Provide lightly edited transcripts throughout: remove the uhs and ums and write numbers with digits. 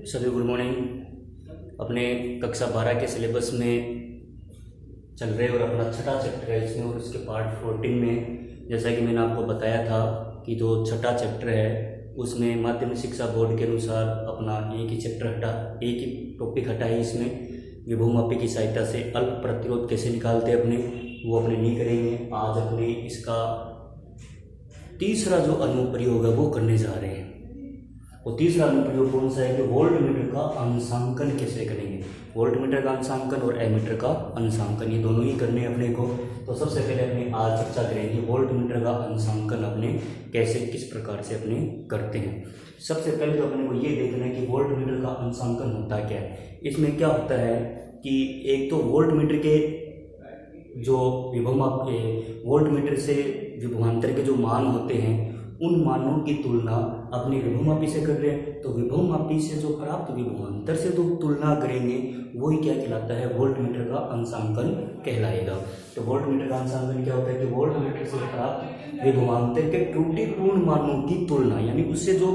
सभी good morning. अपने कक्षा 12 के सिलेबस में चल रहे और अपना छठा चैप्टर है इसमें, और उसके पार्ट 14 में जैसा कि मैंने आपको बताया था कि जो छठा चैप्टर है उसमें माध्यमिक शिक्षा बोर्ड के अनुसार अपना एक ही टॉपिक हटा है। इसमें विभवमापी की सहायता से अल्प प्रतिरोध कैसे निकालते हैं वो अपने नहीं करेंगे। आज अपने इसका तीसरा जो अनुप्रयोग है वो करने जा रहे हैं। और तीसरा अनुप्रयोग कौन सा है कि वोल्टमीटर का अंशांकन कैसे करेंगे। वोल्टमीटर का अंशांकन और एमीटर का अंशांकन, ये दोनों ही करने अपने को। तो सबसे पहले अपने आज चर्चा करेंगे वोल्टमीटर का अंशांकन अपने कैसे किस प्रकार से अपने करते हैं। सबसे पहले तो अपने को ये देखना है कि वोल्टमीटर का अंशांकन होता क्या है। इसमें क्या होता है कि एक तो वोल्टमीटर के जो वोल्टमीटर से विभवांतर के जो मान होते हैं उन मानों की तुलना अपने विभवमापी से कर रहे हैं। तो विभवमापी से जो प्राप्त विभवांतर से जो तुलना करेंगे वही क्या कहलाता है, वोल्टमीटर का अंशांकन कहलाएगा। तो वोल्टमीटर का अंशांकन क्या होता है कि वोल्टमीटर से प्राप्त विभवांतर के त्रुटिपूर्ण मानों की तुलना, यानी उससे जो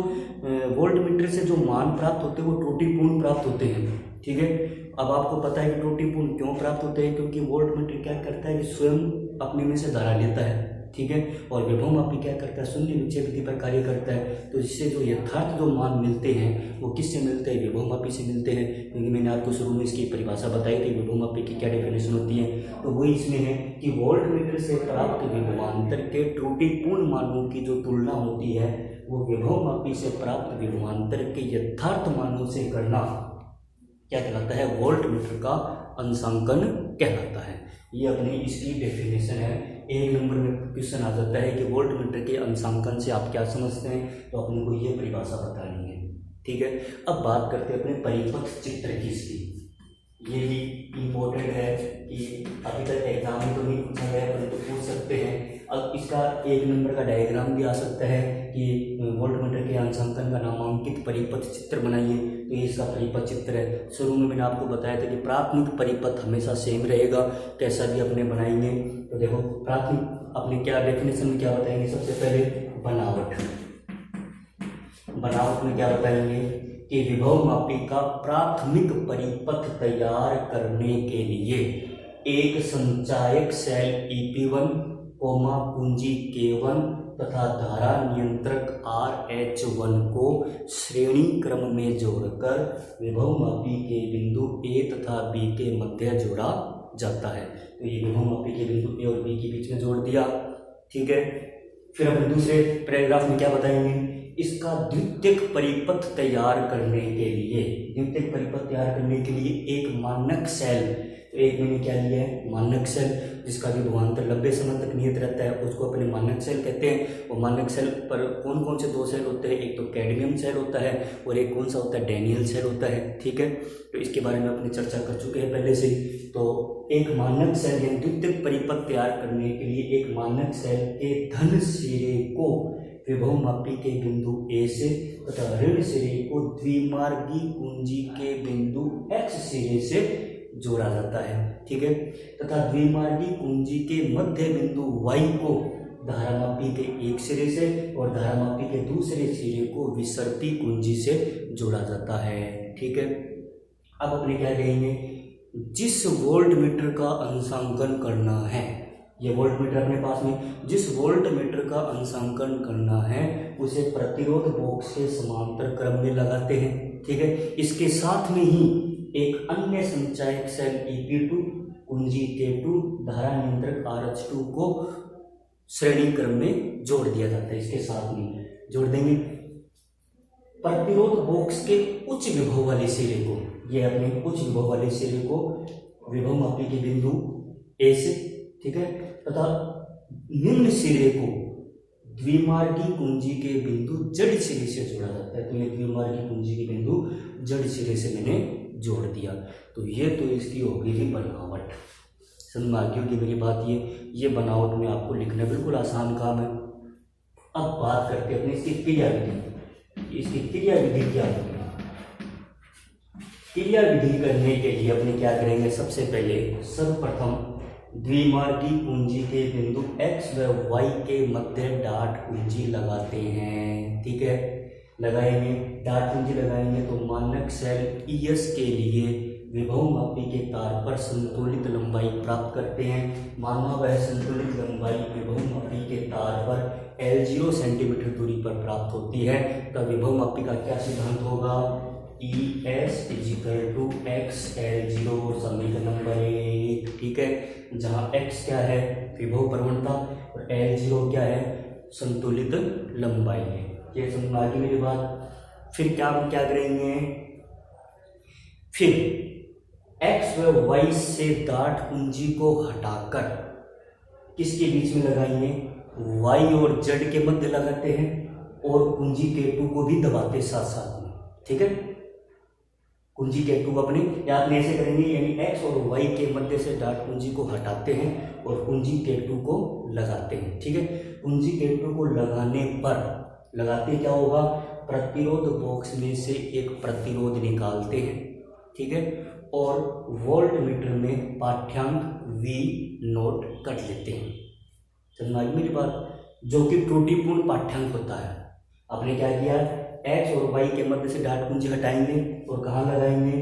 वोल्टमीटर से जो मान प्राप्त होते हैं वो त्रुटिपूर्ण प्राप्त होते हैं। ठीक है, अब आपको पता है कि त्रुटिपूर्ण क्यों प्राप्त होते हैं, क्योंकि वोल्टमीटर क्या करता है कि स्वयं अपने में से धारा लेता है। ठीक है, और विभवमापी क्या करता है, शून्य विक्षेप विधि पर कार्य करता है। तो इससे जो यथार्थ जो मान मिलते हैं वो किससे मिलते हैं, विभवमापी से मिलते हैं। क्योंकि मैंने आपको शुरू में इसकी परिभाषा बताई थी विभवमापी की क्या डेफिनेशन होती है। तो वही इसमें है कि वोल्टमीटर से प्राप्त विभवांतर के त्रुटिपूर्ण मानों की जो तुलना होती है वो विभवमापी से प्राप्त विभवांतर के यथार्थ मानों से करना क्या कहलाता है, वोल्टमीटर का अंशांकन कहलाता है। ये अपनी इसकी डेफिनेशन है। एक नंबर में क्वेश्चन आ जाता है कि वोल्टमीटर के अंशांकन से आप क्या समझते हैं, तो अपने को ये परिभाषा बतानी है। ठीक है, अब बात करते हैं अपने परिपथ चित्र की। इसकी ये भी इम्पोर्टेंट है कि अभी तक एग्जाम में तो नहीं पूछा गया परंतु पूछ सकते हैं। अब इसका एक नंबर का डायग्राम भी आ सकता है कि वोल्टमीटर के अंशांकन का नामांकित परिपथ चित्र बनाइए। तो ये इसका परिपथ चित्र है। शुरू में मैंने आपको बताया था कि प्राथमिक परिपथ हमेशा सेम रहेगा, कैसा भी अपने बनाएंगे। तो देखो प्राथमिक अपने क्या डेफिनेशन में क्या बताएंगे, सबसे पहले बनावट में क्या बताएंगे कि विभवमापी का प्राथमिक परिपथ तैयार करने के लिए एक संचायक सेल EP1 पूंजी K1 तथा धारा नियंत्रक RH1 को श्रेणी क्रम में जोड़कर विभवमापी के बिंदु A तथा B के मध्य जोड़ा जाता है। तो ये विभवमापी के बिंदु A और B के बीच में जोड़ दिया। ठीक है, फिर अपने दूसरे पैराग्राफ में क्या बताएंगे, इसका द्वितीयक परिपथ तैयार करने के लिए एक मानक सेल, तो एक मैंने क्या लिया है, मानक सेल, जिसका विभवांतर लंबे समय तक नियत रहता है उसको अपने मानक सेल कहते हैं। और मानक सेल पर कौन कौन से दो सेल होते हैं, एक तो कैडमियम सेल होता है और एक कौन सा होता है, डैनियल सेल होता है। ठीक है, तो इसके बारे में अपनी चर्चा कर चुके हैं पहले से ही। तो एक मानक सेल यानी द्वितीयक परिपथ तैयार करने के लिए एक मानक सेल के धन सिरे को विभवमापी के बिंदु A से तथा ऋण सिरे को द्विमार्गी कुंजी के बिंदु X सिरे से जोड़ा जाता है। ठीक है, तथा द्विमार्गी कुंजी के मध्य बिंदु Y को धारामापी के एक सिरे से और धारामापी के दूसरे सिरे को विसर्पी कुंजी से जोड़ा जाता है। ठीक है, अब अपने क्या कहेंगे, जिस वोल्टमीटर का अंशांकन करना है, ये वोल्टमीटर अपने पास में, जिस वोल्टमीटर का अंशांकन करना है उसे प्रतिरोध बॉक्स के समांतर क्रम में लगाते हैं। ठीक है, इसके साथ में ही एक अन्य संचायक सेल EP2 कुंजी K2 धारा नियंत्रक RH2 को श्रेणी क्रम में जोड़ दिया जाता है। इसके साथ में जोड़ देंगे प्रतिरोध बॉक्स के उच्च विभव वाले सिरे को, ये अपने उच्च विभव वाले सिरे को विभवमापी के बिंदु A से, ठीक है, तथा निम्न सिरे को द्विमार्गी कुंजी के बिंदु जड़ सिरे से जोड़ा जाता है। तो ये द्विमार्गी कुंजी के बिंदु जड़ सिरे से मैंने जोड़ दिया। तो ये तो इसकी होगी ही बनावट। समझ में आ गई होगी मेरी बात। ये बनावट में आपको लिखना बिल्कुल आसान काम है। अब बात करते हैं अपने इसकी क्रियाविधि। इसकी क्रियाविधि क्या होगी, क्रियाविधि करने के लिए अपने क्या करेंगे, सबसे पहले सर्वप्रथम द्विमार्गी कुंजी के बिंदु X व Y के मध्य डाट कुंजी लगाते हैं। ठीक है, लगाएंगे, डाट पूंजी लगाएंगे तो मानक सेल ईएस के लिए विभव मापी के तार पर संतुलित लंबाई प्राप्त करते हैं। माना वह संतुलित लंबाई विभव मापी के तार पर L0 सेंटीमीटर दूरी पर प्राप्त होती है। तब विभव मापी का क्या सिद्धांत होगा? ES = x L0 समीकरण नंबर 1। ठीक है, जहाँ x क्या है? विभव प्रवणता और L0 क्या है? संतुलित लंबाई है। ये समझ आ गई मेरी बात। फिर क्या हम क्या करेंगे? फिर x व y से डाट पूंजी को हटाकर किसके बीच में लगाएंगे? y और z के मध्य लगाते हैं और कुंजी K2 को भी दबाते साथ साथ में। ठीक है, कुंजी K2 अपने या अपने ऐसे करेंगे, यानी x और y के मध्य से डाट कुंजी को हटाते हैं और कुंजी K2 को लगाते हैं। ठीक है, कुंजी K2 को लगाने पर लगाते क्या होगा? प्रतिरोध बॉक्स में से एक प्रतिरोध निकालते हैं। ठीक है, और वोल्ट मीटर में पाठ्यांक V नोट कर लेते हैं। समझ आई मेरी बात? जो कि त्रुटिपूर्ण पाठ्यांक होता है। आपने क्या किया? x और y के मध्य से डाट कुंजी हटाएंगे और कहाँ लगाएंगे?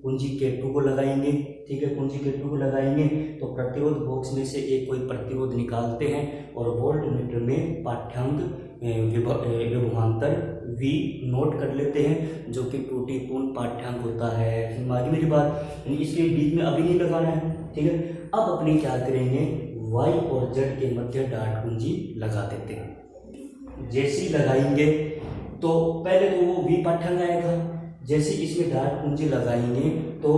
कुंजी K2 को लगाएंगे। ठीक है, कुंजी K2 को लगाएंगे तो प्रतिरोध बॉक्स में से एक कोई प्रतिरोध निकालते हैं और वोल्ट मीटर में पाठ्यांक विभवांतर V नोट कर लेते हैं, जो कि त्रुटिपूर्ण पाठ्यांक होता है। समझ गई मेरी बात? इसके बीच में अभी नहीं लगाना है। ठीक है, अब अपने क्या करेंगे? y और z के मध्य डाट कुंजी लगा देते हैं। जैसे लगाएंगे तो पहले तो वो V पाठ्यांक आएगा। जैसे इसमें डाट कुंजी लगाएंगे तो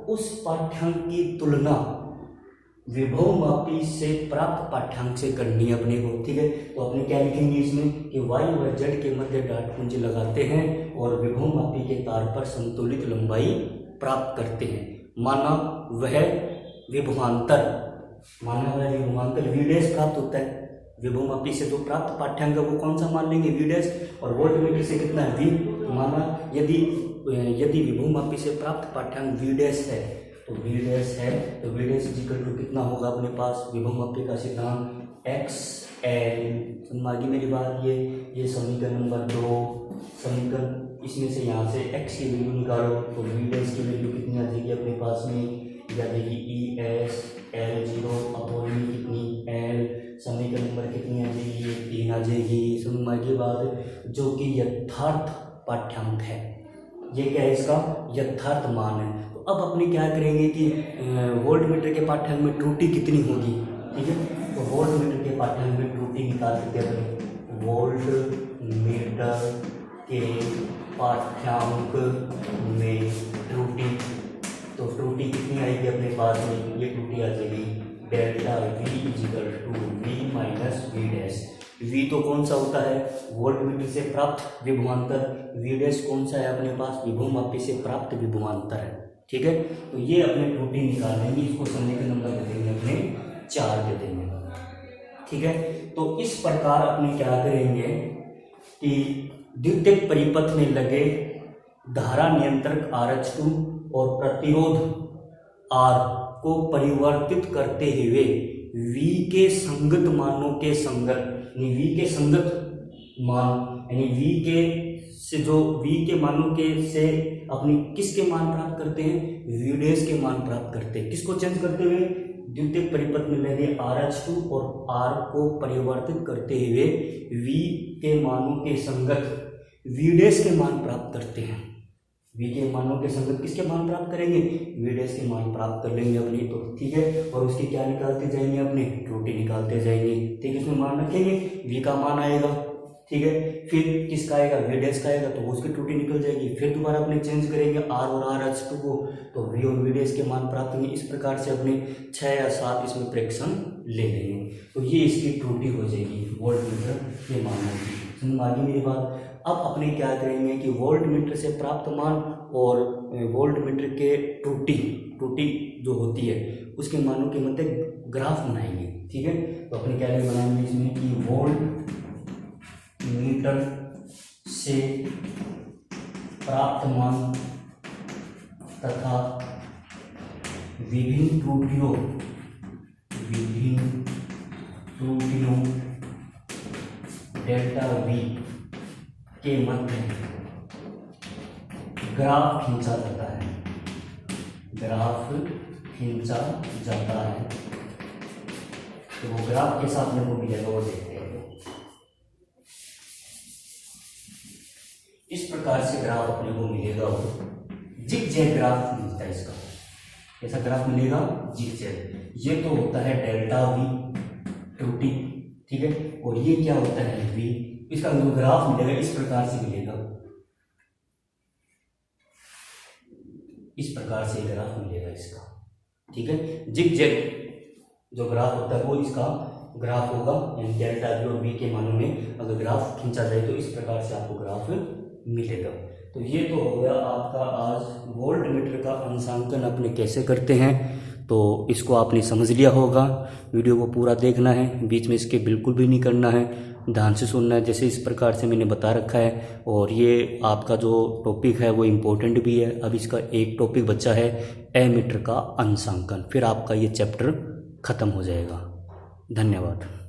उस पाठ्यांक की तुलना विभव मापी से प्राप्त पाठ्यांक से करनी है अपने को। ठीक है, तो अपने क्या लिखेंगे इसमें कि y और z के मध्य डाट कुंजी लगाते हैं और विभव मापी के तार पर संतुलित लंबाई प्राप्त करते हैं। माना वह विभवांतर V डैश प्राप्त होता है। विभव मापी से जो प्राप्त पाठ्यांक है वो कौन सा मान लेंगे? V dash. और वोल्ट मीटर से कितना है? V। माना यदि विभव मापी से प्राप्त पाठ्यांक V डैश है तो V डैश है तो V डैश = कितना होगा अपने पास? विभव मापी का सिद्धांत XL। समझ गई मेरी बात? ये समीकरण नंबर 2। समीकरण इसमें से यहाँ से x की वैल्यू निकालो तो V डैश की वैल्यू कितनी आ जाएगी अपने पास में? आ जाएगी ES L0 अपॉन कितनी L। समीकरण नंबर कितनी आ जाएगी? 3 आ जाएगी। समझ गई बात? जो कि यथार्थ पाठ्यांक है। ये क्या है? इसका यथार्थ मान है। तो अब अपने क्या करेंगे कि वोल्ट मीटर के पाठ्यांक में त्रुटि कितनी होगी? ठीक है, तो वोल्ट मीटर के पाठ्यांक में त्रुटि निकाल सकते हैं अपने। वोल्ट मीटर के पाठ्यांक में त्रुटि, तो त्रुटि कितनी आएगी अपने पास में? ये त्रुटि आ जाएगी delta V = V - V dash. V तो कौन सा होता है? वोल्ट मीटर से प्राप्त विभवांतर। V डैश कौन सा है अपने पास? विभव मापी से प्राप्त विभवांतर है। ठीक है, तो ये अपने त्रुटि निकाल लेंगे। इसको समीकरण नंबर दे देंगे अपने 4 दे देंगे। ठीक है, तो इस प्रकार अपने क्या करेंगे कि द्वितीयक परिपथ में लगे धारा नियंत्रक RH2 और प्रतिरोध R को परिवर्तित करते हुए V के संगत मानों के संगत, यानी V के संगत मान, यानी V के मानों के से अपनी किसके मान प्राप्त करते हैं? V डैश के मान प्राप्त करते हैं। किसको चेंज करते हुए? द्वितीयक परिपथ में लगे RH2 और R को परिवर्तित करते हुए V के मानों के संगत V डैश के मान प्राप्त करते हैं। V के मानों के संगत किसके मान प्राप्त करेंगे? V डैश के मान प्राप्त कर लेंगे अपने। तो ठीक है, और उसकी क्या निकालते जाएंगे अपने? त्रुटि निकालते जाएंगे। ठीक है, इसमें मान रखेंगे, V का मान आएगा। ठीक है, फिर किसका आएगा? V डैश का आएगा, तो उसकी त्रुटि निकल जाएगी। फिर दोबारा अपने चेंज करेंगे R और RH2 को, तो V और V डैश के मान प्राप्त होंगे। इस प्रकार से अपने 6 या 7 इसमें प्रेक्षण ले लेंगे, तो ये इसकी त्रुटि हो जाएगी वोल्ट मीटर के मानों की। समझ आ गई मेरी बात? अब अपने क्या करेंगे कि वोल्ट मीटर से प्राप्त मान और वोल्ट मीटर के त्रुटि जो होती है उसके मानों के मध्य ग्राफ बनाएंगे। ठीक है, तो अपने क्या बनाएंगे इसमें कि वोल्ट मीटर से प्राप्त मान तथा विभिन्न त्रुटियों डेल्टा V के मध्य ग्राफ खींचा जाता है, ग्राफ खींचा जाता है। तो वो ग्राफ के साथ में वो मिलेगा वो देखते हैं। इस प्रकार से ग्राफ अपने को मिलेगा, वो जिगजैग ग्राफ मिलता है इसका। कैसा ग्राफ मिलेगा? जिगजैग। ये तो होता है डेल्टा वी त्रुटि, ठीक है। और ये क्या होता है? वी। इसका जो ग्राफ मिलेगा इस प्रकार से मिलेगा, इस प्रकार से ग्राफ मिलेगा इसका, ठीक है। जिगजैग जो ग्राफ होता है वो इसका ग्राफ होगा, यानी डेल्टा वी और वी के मानों में अगर ग्राफ खींचा जाए तो इस प्रकार से आपको ग्राफ मिलेगा। तो ये तो हो गया आपका आज वोल्ट मीटर का अंशांकन अपने कैसे करते हैं। तो इसको आपने समझ लिया होगा। वीडियो को पूरा देखना है, बीच में इसके बिल्कुल भी नहीं करना है, ध्यान से सुनना है जैसे इस प्रकार से मैंने बता रखा है। और ये आपका जो टॉपिक है वो इम्पोर्टेंट भी है। अब इसका एक टॉपिक बचा है एमीटर का अंशांकन, फिर आपका ये चैप्टर खत्म हो जाएगा। धन्यवाद।